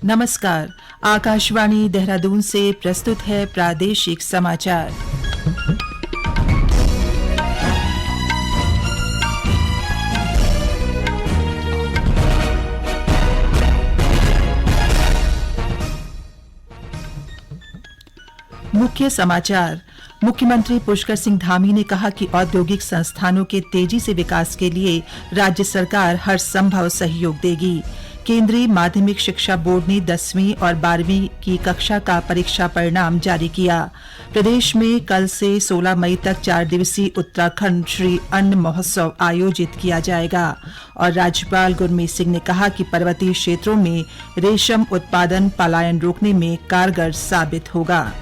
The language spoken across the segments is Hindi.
नमस्कार। आकाशवाणी देहरादून से प्रस्तुत है प्रादेशिक समाचार। मुख्य समाचार। मुख्यमंत्री पुष्कर सिंह धामी ने कहा कि औद्योगिक संस्थानों के तेजी से विकास के लिए राज्य सरकार हर संभव सहयोग देगी। केंद्रीय माध्यमिक शिक्षा बोर्ड ने 10वीं और 12वीं की कक्षा का परीक्षा परिणाम जारी किया। प्रदेश में कल से 16 मई तक 4 दिवसीय उत्तराखंड श्री अन्न महोत्सव आयोजित किया जाएगा। और राज्यपाल गुरमीत सिंह ने कहा कि पर्वतीय क्षेत्रों में रेशम उत्पादन पलायन रोकने में कारगर साबित होगा।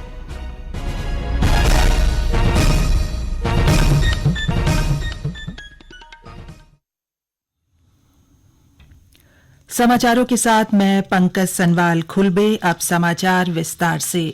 समाचारों के साथ मैं पंकज सनवाल खुलबे। अब समाचार विस्तार से।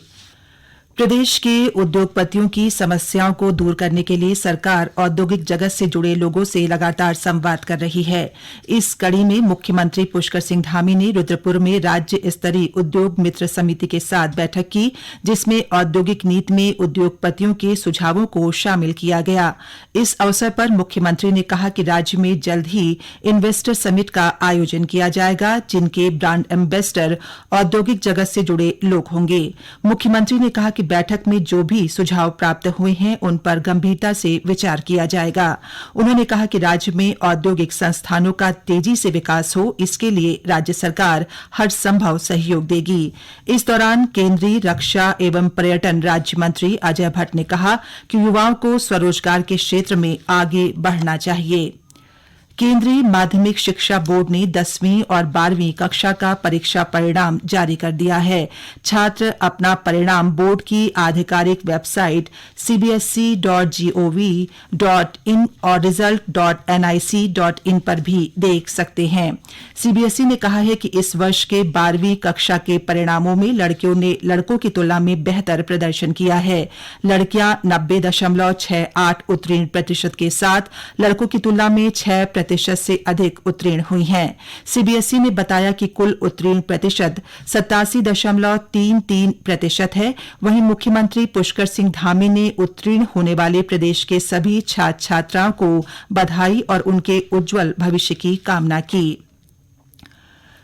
प्रदेश के उद्योगपतियों की समस्याओं को दूर करने के लिए सरकार औद्योगिक जगत से जुड़े लोगों से लगातार संवाद कर रही है। इस कड़ी में मुख्यमंत्री पुष्कर सिंह धामी ने रुद्रपुर में राज्य स्तरीय उद्योग मित्र समिति के साथ बैठक की, जिसमें औद्योगिक नीति में उद्योगपतियों के सुझावों को शामिल किया गया। इस अवसर पर मुख्यमंत्री ने कहा कि राज्य में जल्द ही इन्वेस्टर समिट का आयोजन किया जाएगा, जिनके ब्रांड एम्बेसडर औद्योगिक जगत से जुड़े लोग होंगे। मुख्यमंत्री ने कहा कि बैठक में जो भी सुझाव प्राप्त हुए हैं उन पर गंभीरता से विचार किया जाएगा। उन्होंने कहा कि राज्य में औद्योगिक संस्थानों का तेजी से विकास हो, इसके लिए राज्य सरकार हर संभव सहयोग देगी। इस दौरान केंद्रीय रक्षा एवं पर्यटन राज्य मंत्री अजय भट्ट ने कहा कि युवाओं को स्वरोजगार के क्षेत्र में आगे बढ़ना चाहिए। केंद्रीय माध्यमिक शिक्षा बोर्ड ने 10वीं और 12वीं कक्षा का परीक्षा परिणाम जारी कर दिया है। छात्र अपना परिणाम बोर्ड की आधिकारिक वेबसाइट cbsc.gov.in और result.nic.in पर भी देख सकते हैं। सीबीएसई ने कहा है कि इस वर्ष के 12वीं कक्षा के परिणामों में लड़कियों ने लड़कों की तुलना में बेहतर प्रदर्शन किया है। लड़कियां 90.68 उत्तीर्ण प्रतिशत के साथ लड़कों की तुलना में 6% से अधिक उत्तीर्ण हुई हैं। सीबीएसई ने बताया कि कुल उत्तीर्ण प्रतिशत 87.33% है। वहीं मुख्यमंत्री पुष्कर सिंह धामी ने उत्तीर्ण होने वाले प्रदेश के सभी छात्र छात्राओं को बधाई और उनके उज्जवल भविष्य की कामना की।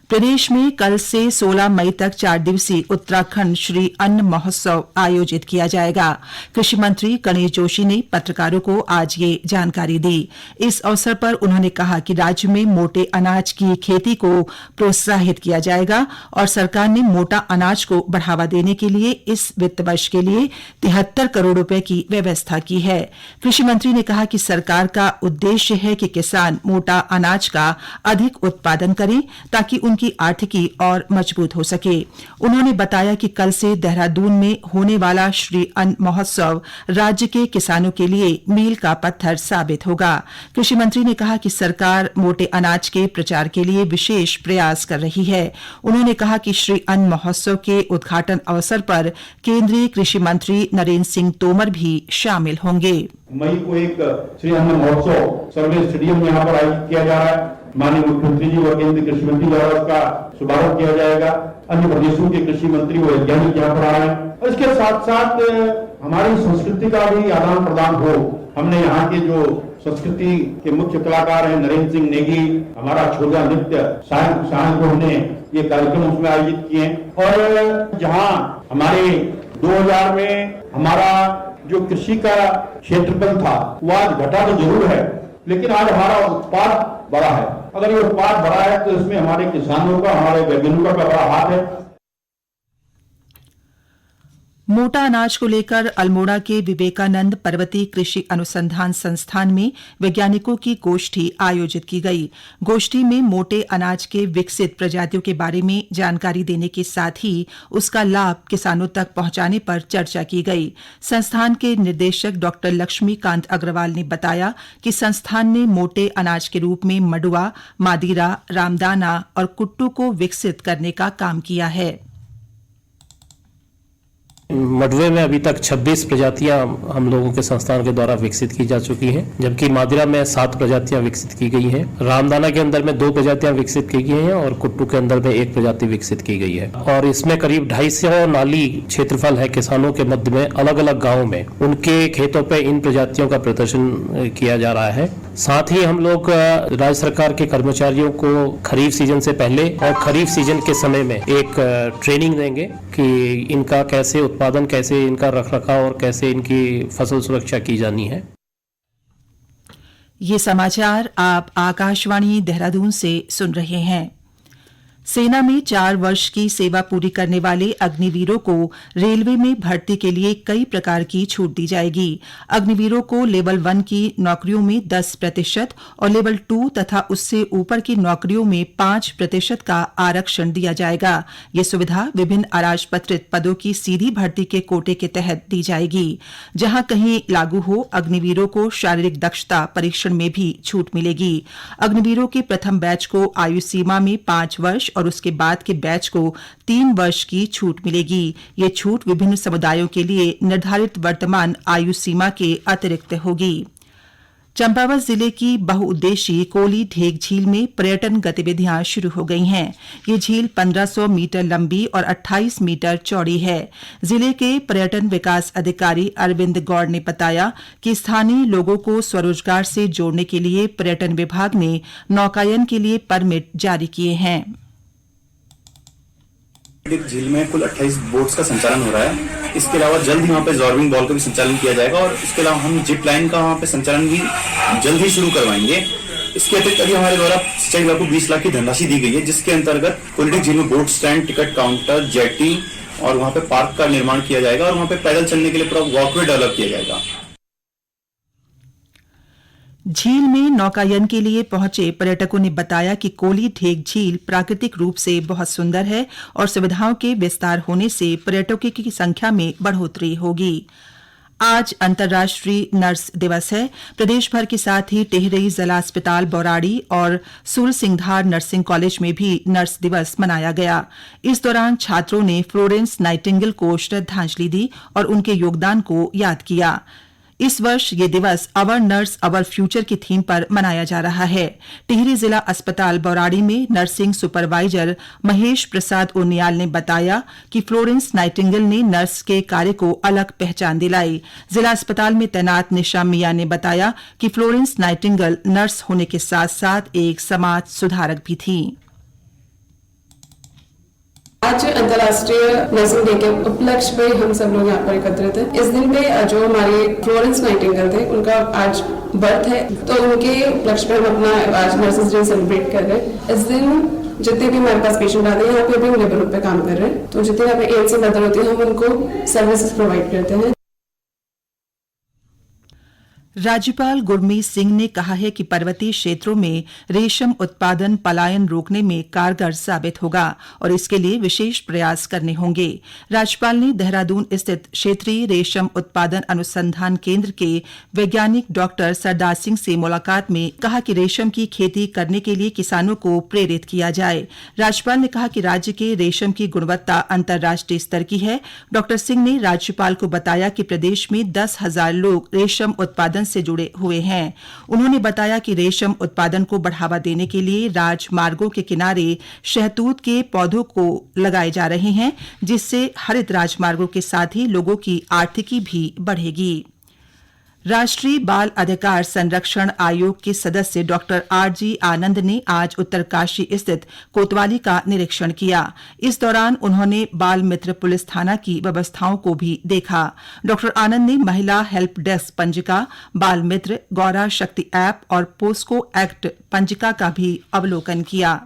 प्रदेश में कल से 16 मई तक 4 दिवसीय उत्तराखंड श्री अन्न महोत्सव आयोजित किया जाएगा। कृषि मंत्री गणेश जोशी ने पत्रकारों को आज ये जानकारी दी। इस अवसर पर उन्होंने कहा कि राज्य में मोटे अनाज की खेती को प्रोत्साहित किया जाएगा और सरकार ने मोटा अनाज को बढ़ावा देने के लिए इस वित्त वर्ष के लिए 73 करोड़ रुपए की व्यवस्था की है। कृषि मंत्री ने कहा कि सरकार का उद्देश्य है कि किसान मोटा अनाज का अधिक उत्पादन करें ताकि उनकी आर्थिकी और मजबूत हो सके। उन्होंने बताया कि कल से देहरादून में होने वाला श्री अन्न महोत्सव राज्य के किसानों के लिए मील का पत्थर साबित होगा। कृषि मंत्री ने कहा कि सरकार मोटे अनाज के प्रचार के लिए विशेष प्रयास कर रही है। उन्होंने कहा कि श्री अन्न महोत्सव के उद्घाटन अवसर पर केंद्रीय कृषि मंत्री नरेंद्र सिंह तोमर भी शामिल होंगे। मई को एक श्री अन्न महोत्सव सर्वे स्टेडियम में यहाँ पर आयोजित किया जा रहा है। माननीय मुख्यमंत्री जी व केंद्रीय कृषि मंत्री द्वारा उसका शुभारंभ किया जाएगा। अन्य प्रदेशों के कृषि मंत्री व वैज्ञानिक यहाँ पर आ रहे हैं और इसके साथ साथ हमारी संस्कृति का भी आदान प्रदान हो। हमने यहाँ के जो संस्कृति के मुख्य कलाकार हैं नरेंद्र सिंह नेगी, हमारा छोजा नृत्य शायद को हमने ये कार्यक्रम उसमें आयोजित किए और जहाँ हमारे 2000 में हमारा जो कृषि का क्षेत्रफल था वो आज घटा तो जरूर है, लेकिन आज हमारा उत्पाद बड़ा है। अगर ये उत्पाद बड़ा है तो इसमें हमारे किसानों का, हमारे वैज्ञानिकों का बड़ा हाथ है। मोटा अनाज को लेकर अल्मोड़ा के विवेकानंद पर्वतीय कृषि अनुसंधान संस्थान में वैज्ञानिकों की गोष्ठी आयोजित की गई। गोष्ठी में मोटे अनाज के विकसित प्रजातियों के बारे में जानकारी देने के साथ ही उसका लाभ किसानों तक पहुंचाने पर चर्चा की गई। संस्थान के निदेशक डॉ लक्ष्मीकांत अग्रवाल ने बताया कि संस्थान ने मोटे अनाज के रूप में मडुआ, मादीरा, रामदाना और कुट्टू को विकसित करने का काम किया है। मडवे में अभी तक 26 प्रजातियां हम लोगों के संस्थान के द्वारा विकसित की जा चुकी हैं, जबकि मादिरा में 7 प्रजातियां विकसित की गई हैं। रामदाना के अंदर में 2 प्रजातियां विकसित की गई हैं और कुट्टू के अंदर में 1 प्रजाति विकसित की गई है। और इसमें करीब 250 नाली क्षेत्रफल है किसानों के मध्य में, अलग अलग गाँव में उनके खेतों पर इन प्रजातियों का प्रदर्शन किया जा रहा है। साथ ही हम लोग राज्य सरकार के कर्मचारियों को खरीफ सीजन से पहले और खरीफ सीजन के समय में एक ट्रेनिंग देंगे कि इनका कैसे उत्पादन, कैसे इनका रखरखाव और कैसे इनकी फसल सुरक्षा की जानी है। ये समाचार आप आकाशवाणी देहरादून से सुन रहे हैं। सेना में 4 वर्ष की सेवा पूरी करने वाले अग्निवीरों को रेलवे में भर्ती के लिए कई प्रकार की छूट दी जाएगी। अग्निवीरों को लेवल 1 की नौकरियों में 10% और लेवल 2 तथा उससे ऊपर की नौकरियों में 5% का आरक्षण दिया जाएगा। ये सुविधा विभिन्न अराजपत्रित पदों की सीधी भर्ती के कोटे के तहत दी जाएगी। जहां कहीं लागू हो, अग्निवीरों को शारीरिक दक्षता परीक्षण में भी छूट मिलेगी। अग्निवीरों के प्रथम बैच को आयु सीमा में 5 वर्ष और उसके बाद के बैच को 3 वर्ष की छूट मिलेगी। ये छूट विभिन्न समुदायों के लिए निर्धारित वर्तमान आयु सीमा के अतिरिक्त होगी। चंपावत जिले की बहुउद्देशीय कोली ढेक झील में पर्यटन गतिविधियां शुरू हो गई हैं। ये झील 1500 मीटर लंबी और 28 मीटर चौड़ी है। जिले के पर्यटन विकास अधिकारी अरविंद गौड़ ने बताया कि स्थानीय लोगों को स्वरोजगार से जोड़ने के लिए पर्यटन विभाग ने नौकायन के लिए परमिट जारी किए हैं। झील में कुल 28 बोट्स का संचालन हो रहा है। इसके अलावा जल्द ही वहाँ पे जॉर्बिंग बॉल का भी संचालन किया जाएगा और इसके अलावा हम जिप लाइन का वहाँ पे संचालन भी जल्द ही शुरू करवाएंगे। इसके अतिरिक्त अभी हमारे द्वारा सिंचाई विभाग को 20 लाख की धनराशि दी गई है, जिसके अंतर्गत कोलिडे झील में boat stand, ticket counter, jetty और वहाँ पे पार्क का निर्माण किया जाएगा और वहाँ पे पैदल चलने के लिए पूरा वॉकवे डेवलप किया जाएगा। झील में नौकायन के लिए पहुंचे पर्यटकों ने बताया कि कोली ढेक झील प्राकृतिक रूप से बहुत सुंदर है और सुविधाओं के विस्तार होने से पर्यटकों की संख्या में बढ़ोतरी होगी। आज अंतर्राष्ट्रीय नर्स दिवस है। प्रदेश भर के साथ ही टिहरी जिला अस्पताल बौराड़ी और सूरसिंघार नर्सिंग कॉलेज में भी नर्स दिवस मनाया गया। इस दौरान छात्रों ने फ्लोरेंस नाइटिंगेल को श्रद्धांजलि दी और उनके योगदान को याद किया। इस वर्ष ये दिवस अवर नर्स अवर फ्यूचर की थीम पर मनाया जा रहा है। टिहरी जिला अस्पताल बौराड़ी में नर्सिंग सुपरवाइजर महेश प्रसाद उनियाल ने बताया कि फ्लोरेंस नाइटिंगेल ने नर्स के कार्य को अलग पहचान दिलाई। जिला अस्पताल में तैनात निशा मिया ने बताया कि फ्लोरेंस नाइटिंगेल नर्स होने के साथ साथ एक समाज सुधारक भी थी। आज अंतर्राष्ट्रीय नर्सिंग डे के उपलक्ष्य में हम सब लोग यहाँ पर एकत्रित हैं। इस दिन पे जो हमारे फ्लोरेंस नाइटिंगेल थे, उनका आज बर्थ है, तो उनके उपलक्ष्य में हम अपना आज नर्सेस डे सेलिब्रेट कर रहे हैं। इस दिन जितने भी हमारे पास पेशेंट आते हैं, यहाँ पे भी हम लेबर रूप पे काम कर रहे हैं, तो जितने यहाँ पे एएनसी मदर होती है, हम उनको सर्विसेज प्रोवाइड करते हैं। राज्यपाल गुरमीत सिंह ने कहा है कि पर्वतीय क्षेत्रों में रेशम उत्पादन पलायन रोकने में कारगर साबित होगा और इसके लिए विशेष प्रयास करने होंगे। राज्यपाल ने देहरादून स्थित क्षेत्रीय रेशम उत्पादन अनुसंधान केंद्र के वैज्ञानिक डॉक्टर सरदार सिंह से मुलाकात में कहा कि रेशम की खेती करने के लिए किसानों को प्रेरित किया जाए। राज्यपाल ने कहा कि राज्य के रेशम की गुणवत्ता अंतर्राष्ट्रीय स्तर की है। डॉक्टर सिंह ने राज्यपाल को बताया कि प्रदेश में 10,000 लोग रेशम उत्पादन से जुड़े हुए हैं। उन्होंने बताया कि रेशम उत्पादन को बढ़ावा देने के लिए राजमार्गों के किनारे शहतूत के पौधों को लगाए जा रहे हैं, जिससे हरित राजमार्गों के साथ ही लोगों की आर्थिकी भी बढ़ेगी। राष्ट्रीय बाल अधिकार संरक्षण आयोग के सदस्य डॉक्टर आरजी आनंद ने आज उत्तरकाशी स्थित कोतवाली का निरीक्षण किया। इस दौरान उन्होंने बाल मित्र पुलिस थाना की व्यवस्थाओं को भी देखा। डॉक्टर आनंद ने महिला हेल्प डेस्क पंजिका, बाल मित्र, गौरा शक्ति ऐप और पोस्को एक्ट पंजिका का भी अवलोकन किया।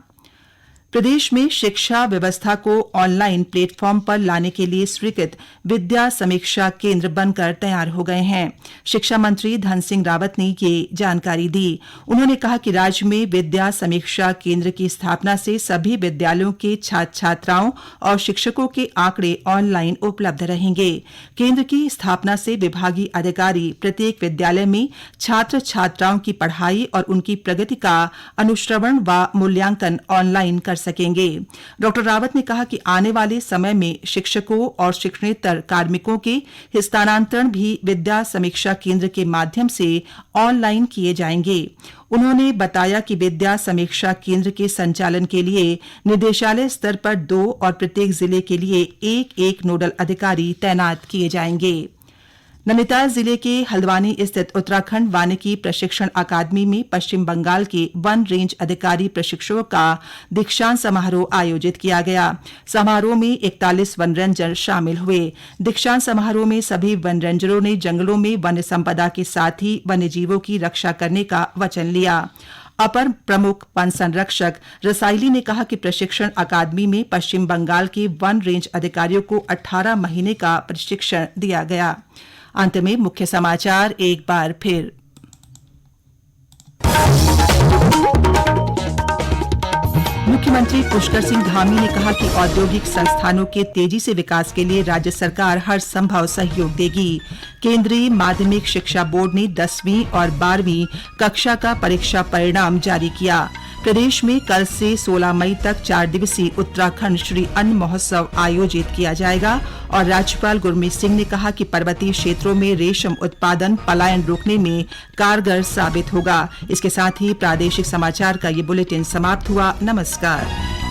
प्रदेश में शिक्षा व्यवस्था को ऑनलाइन प्लेटफॉर्म पर लाने के लिए स्वीकृत विद्या समीक्षा केंद्र बनकर तैयार हो गए हैं। शिक्षा मंत्री धन सिंह रावत ने ये जानकारी दी। उन्होंने कहा कि राज्य में विद्या समीक्षा केंद्र की स्थापना से सभी विद्यालयों के छात्र छात्राओं और शिक्षकों के आंकड़े ऑनलाइन उपलब्ध रहेंगे। केंद्र की स्थापना से विभागीय अधिकारी प्रत्येक विद्यालय में छात्र छात्राओं की पढ़ाई और उनकी प्रगति का अनुश्रवण व मूल्यांकन ऑनलाइन कर सकेंगे। डॉ रावत ने कहा कि आने वाले समय में शिक्षकों और शिक्षणेतर कार्मिकों के स्थानांतरण भी विद्या समीक्षा केंद्र के माध्यम से ऑनलाइन किए जाएंगे। उन्होंने बताया कि विद्या समीक्षा केंद्र के संचालन के लिए निदेशालय स्तर पर 2 और प्रत्येक जिले के लिए 1-1 नोडल अधिकारी तैनात किए जाएंगे। नैनीताल जिले के हल्द्वानी स्थित उत्तराखंड वानिकी प्रशिक्षण अकादमी में पश्चिम बंगाल के वन रेंज अधिकारी प्रशिक्षुओं का दीक्षांत समारोह आयोजित किया गया। समारोह में 41 वन रेंजर शामिल हुए। दीक्षांत समारोह में सभी वन रेंजरों ने जंगलों में वन्य संपदा के साथ ही वन्य जीवों की रक्षा करने का वचन लिया। अपर प्रमुख वन संरक्षक रसाइली ने कहा कि प्रशिक्षण अकादमी में पश्चिम बंगाल के वन रेंज अधिकारियों को 18 महीने का प्रशिक्षण दिया गया। अंत में मुख्य समाचार एक बार फिर। मुख्यमंत्री पुष्कर सिंह धामी ने कहा कि औद्योगिक संस्थानों के तेजी से विकास के लिए राज्य सरकार हर संभव सहयोग देगी। केंद्रीय माध्यमिक शिक्षा बोर्ड ने 10वीं और 12वीं कक्षा का परीक्षा परिणाम जारी किया। प्रदेश में कल से 16 मई तक 4 दिवसीय उत्तराखंड श्री अन्न महोत्सव आयोजित किया जाएगा। और राज्यपाल गुरमीत सिंह ने कहा कि पर्वतीय क्षेत्रों में रेशम उत्पादन पलायन रोकने में कारगर साबित होगा। इसके साथ ही प्रादेशिक समाचार का ये बुलेटिन समाप्त हुआ। नमस्कार।